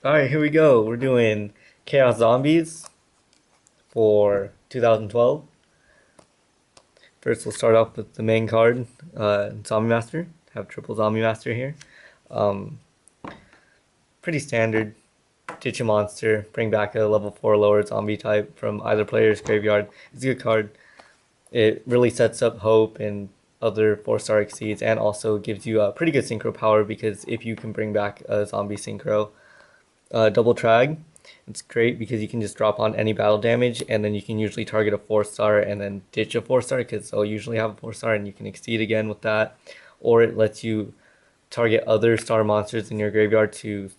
Alright, here we go. We're doing Chaos Zombies for 2012. First, we'll start off with the main card, Zombie Master. Have triple Zombie Master here. Um, Pretty standard. Ditch a monster, bring back a level 4 lower zombie type from either player's graveyard. It's a good card. It really sets up Hope and other 4-star exceeds, and also gives you a pretty good synchro power because if you can bring back a zombie synchro, double Trag, it's great because you can just drop on any battle damage, and then you can usually target a 4-star and then ditch a 4-star because they'll usually have a 4-star, and you can exceed again with that. Or it lets you target other star monsters in your graveyard to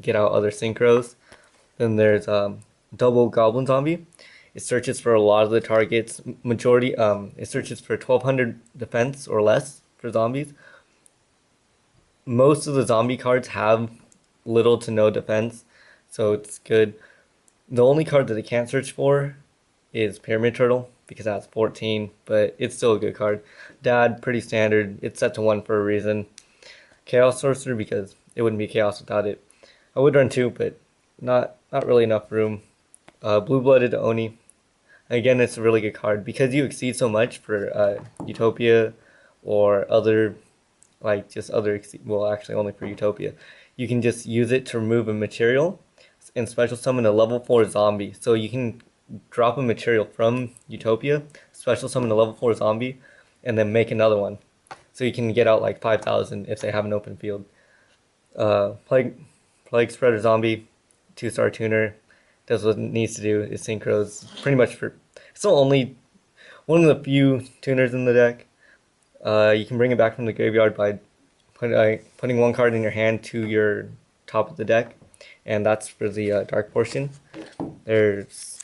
get out other synchros. Then there's double Goblin Zombie. It searches for a lot of the targets. It searches for 1200 defense or less for zombies. Most of the zombie cards have little to no defense, so it's good. The only card that it can't search for is Pyramid Turtle because that's 14, but it's still a good card. Dad, pretty standard. It's set to 1 for a reason. Chaos Sorcerer because it wouldn't be Chaos without it. I would run 2, but not really enough room. Blue-Blooded Oni. Again, it's a really good card because you exceed so much for Utopia or other, like just other, well actually only for Utopia. You can just use it to remove a material and special summon a level 4 zombie. So you can drop a material from Utopia, special summon a level 4 zombie, and then make another one. So you can get out like 5,000 if they have an open field. Plaguespreader Zombie, 2-star tuner, does what it needs to do. It synchros pretty much for. It's still only one of the few tuners in the deck. You can bring it back from the graveyard by putting one card in your hand to your top of the deck, and that's for the dark portion. There's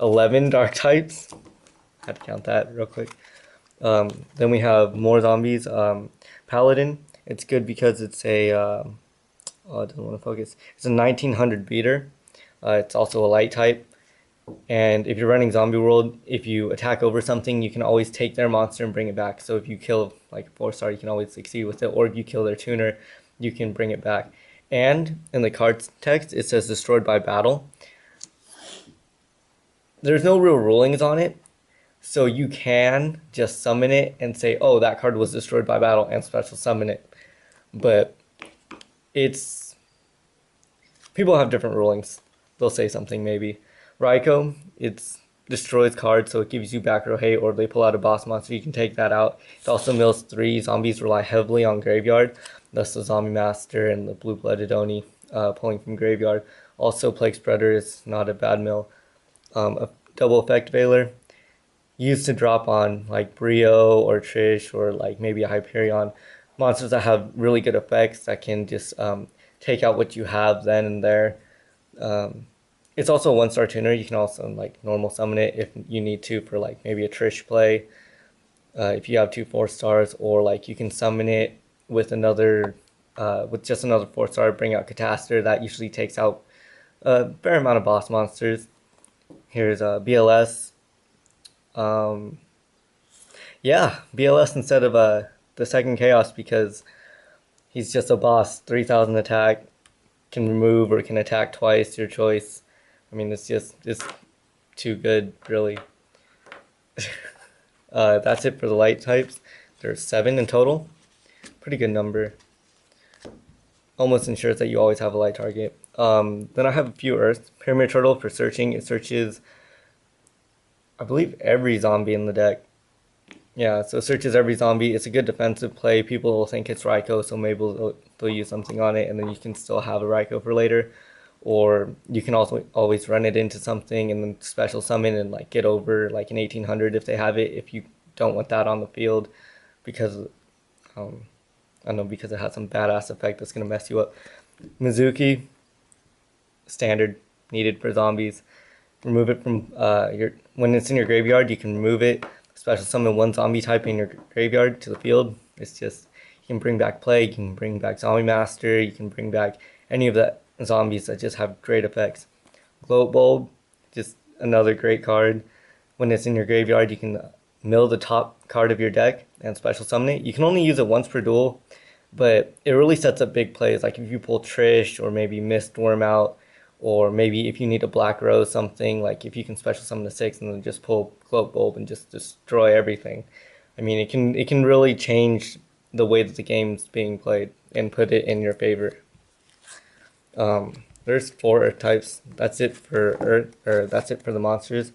11 dark types. I had to count that real quick. Then we have more zombies. Paladin. It's good because it's a oh, it doesn't want to focus. It's a 1900 beater. It's also a light type. And if you're running Zombie World, if you attack over something, you can always take their monster and bring it back. So if you kill like a 4-star, you can always succeed with it. Or if you kill their tuner, you can bring it back. And in the card's text, it says destroyed by battle. There's no real rulings on it. So you can just summon it and say, oh, that card was destroyed by battle, and special summon it. But it's... people have different rulings. They'll say something maybe. Ryko, it's destroys cards, so it gives you back row hate, or they pull out a boss monster, you can take that out. It also mills 3. Zombies rely heavily on graveyard, thus the Zombie Master and the Blue-Blooded Oni pulling from graveyard. Also, Plaguespreader is not a bad mill. A double effect Veiler, used to drop on like Brio or Trish or like maybe a Hyperion. Monsters that have really good effects that can just take out what you have then and there. It's also a 1-star tuner. You can also like normal summon it if you need to for like maybe a Trish play. If you have 2 4-stars, or like you can summon it with another, with just another 4-star, bring out Catastor. That usually takes out a fair amount of boss monsters. Here's BLS. Yeah, BLS instead of the second Chaos because he's just a boss. 3,000 attack, can remove or can attack twice, your choice. I mean, it's too good, really. That's it for the light types. There's 7 in total. Pretty good number. Almost ensures that you always have a light target. Then I have a few Earths. Pyramid Turtle for searching. It searches, I believe, every zombie in the deck. Yeah, so it searches every zombie. It's a good defensive play. People will think it's Ryko, so maybe they'll use something on it, and then you can still have a Ryko for later. Or you can also always run it into something and then special summon and like get over like an 1800 if they have it, if you don't want that on the field because I don't know, because it has some badass effect that's gonna mess you up. Mezuki, standard, needed for zombies. Remove it from when it's in your graveyard, you can remove it, special summon 1 zombie type in your graveyard to the field. It's just, you can bring back Plague, you can bring back Zombie Master, you can bring back any of the zombies that just have great effects. Gloat Bulb, just another great card. When it's in your graveyard, you can mill the top card of your deck and special summon it. You can only use it once per duel, but it really sets up big plays. Like if you pull Trish or maybe Mistworm out, or maybe if you need a Black Rose something, like if you can special summon a 6 and then just pull Cloak Bulb and just destroy everything. I mean, it can really change the way that the game's being played and put it in your favor. There's 4 Earth types. That's it for Earth, or that's it for the monsters.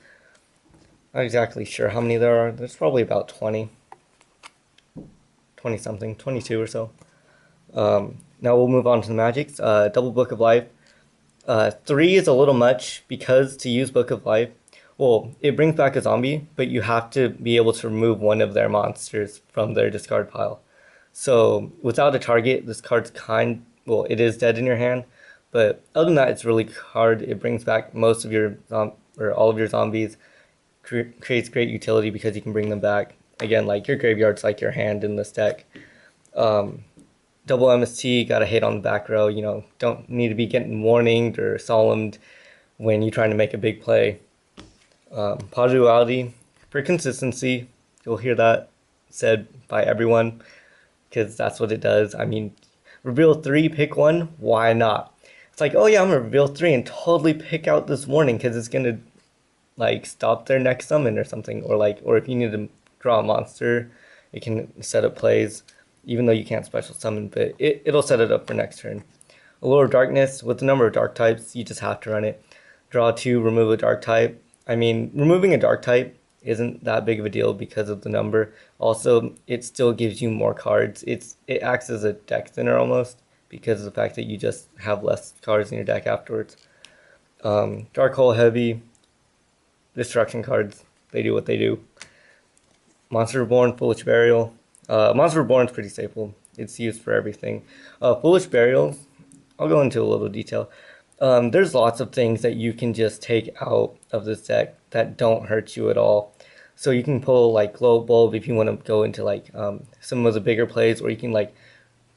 Not exactly sure how many there are. There's probably about 20 something, 22 or so. Now we'll move on to the magics. Double Book of Life. 3 is a little much because to use Book of Life, well, it brings back a zombie, but you have to be able to remove one of their monsters from their discard pile. So without a target, this card's well, it is dead in your hand, but other than that, it's really hard. It brings back most of your, or all of your zombies, creates great utility because you can bring them back. Again, like your graveyard's like your hand in this deck. Double MST, got a hit on the back row, you know, don't need to be getting warninged or solemned when you're trying to make a big play. Duality, for consistency, you'll hear that said by everyone, because that's what it does. I mean, reveal 3, pick 1, why not? It's like, oh yeah, I'm gonna reveal 3 and totally pick out this warning because it's gonna like stop their next summon or something, or if you need to draw a monster, it can set up plays, even though you can't special summon, but it'll set it up for next turn. Allure of Darkness, with the number of dark types, you just have to run it. Draw 2, remove a dark type. I mean, removing a dark type isn't that big of a deal because of the number. Also, it still gives you more cards. It acts as a deck thinner almost because of the fact that you just have less cards in your deck afterwards. Dark Hole Heavy, destruction cards, they do what they do. Monster Reborn, Foolish Burial. Monster Reborn is pretty staple. It's used for everything. Foolish Burial, I'll go into a little detail. There's lots of things that you can just take out of this deck that don't hurt you at all. So you can pull like Glow Bulb if you want to go into like some of the bigger plays, or you can like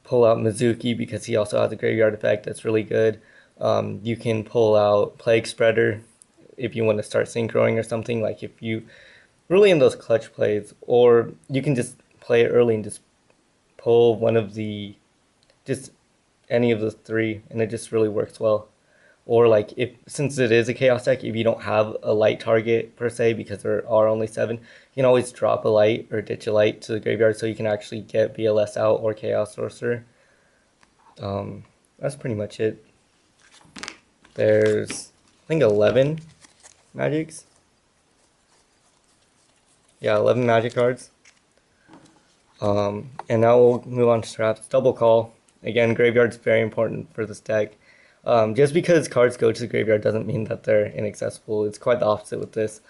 pull out Mezuki because he also has a graveyard effect that's really good. You can pull out Plaguespreader if you want to start synchroing or something, like if you really in those clutch plays, or you can just play it early and just pull one of the, just any of the 3, and it just really works well. Or like since it is a chaos deck, if you don't have a light target per se, because there are only 7, you can always drop a light or ditch a light to the graveyard so you can actually get VLS out or Chaos Sorcerer. That's pretty much it. There's, I think, 11 magics. Yeah, 11 magic cards. And now we'll move on to traps. Double Call. Again, graveyard's very important for this deck. Just because cards go to the graveyard doesn't mean that they're inaccessible. It's quite the opposite with this.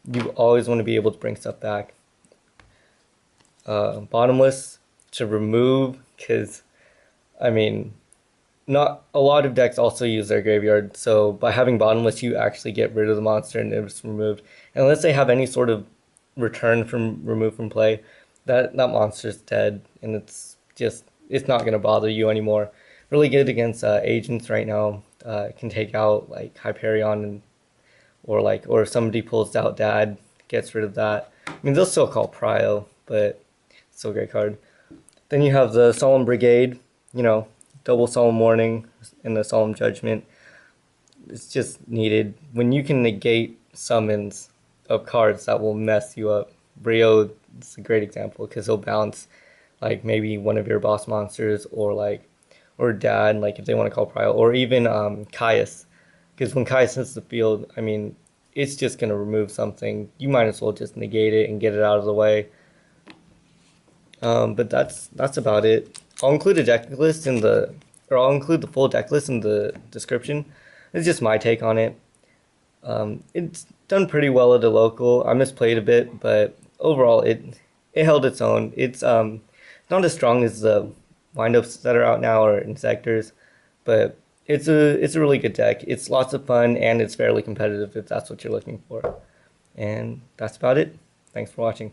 You always want to be able to bring stuff back. Bottomless to remove, because, I mean, not a lot of decks also use their graveyard, so by having Bottomless, you actually get rid of the monster and it's removed. And unless they have any sort of return from removed from play, that monster's dead, and it's not going to bother you anymore. Really good against agents right now. Can take out like Hyperion, or if somebody pulls out Dad, gets rid of that. I mean, they'll still call Prio, but it's still a great card. Then you have the Solemn Brigade, you know, double Solemn Warning and the Solemn Judgment. It's just needed. When you can negate summons of cards that will mess you up. Brio is a great example because he'll bounce like maybe one of your boss monsters, or Dad, like if they want to call Prio, or even Caius, because when Caius hits the field, I mean, it's just going to remove something. You might as well just negate it and get it out of the way. But that's about it. I'll include a deck list I'll include the full deck list in the description. It's just my take on it. It's done pretty well at a local. I misplayed a bit, but overall it held its own. It's not as strong as the windups that are out now or Insectors, but it's a really good deck. It's lots of fun and it's fairly competitive if that's what you're looking for. And that's about it. Thanks for watching.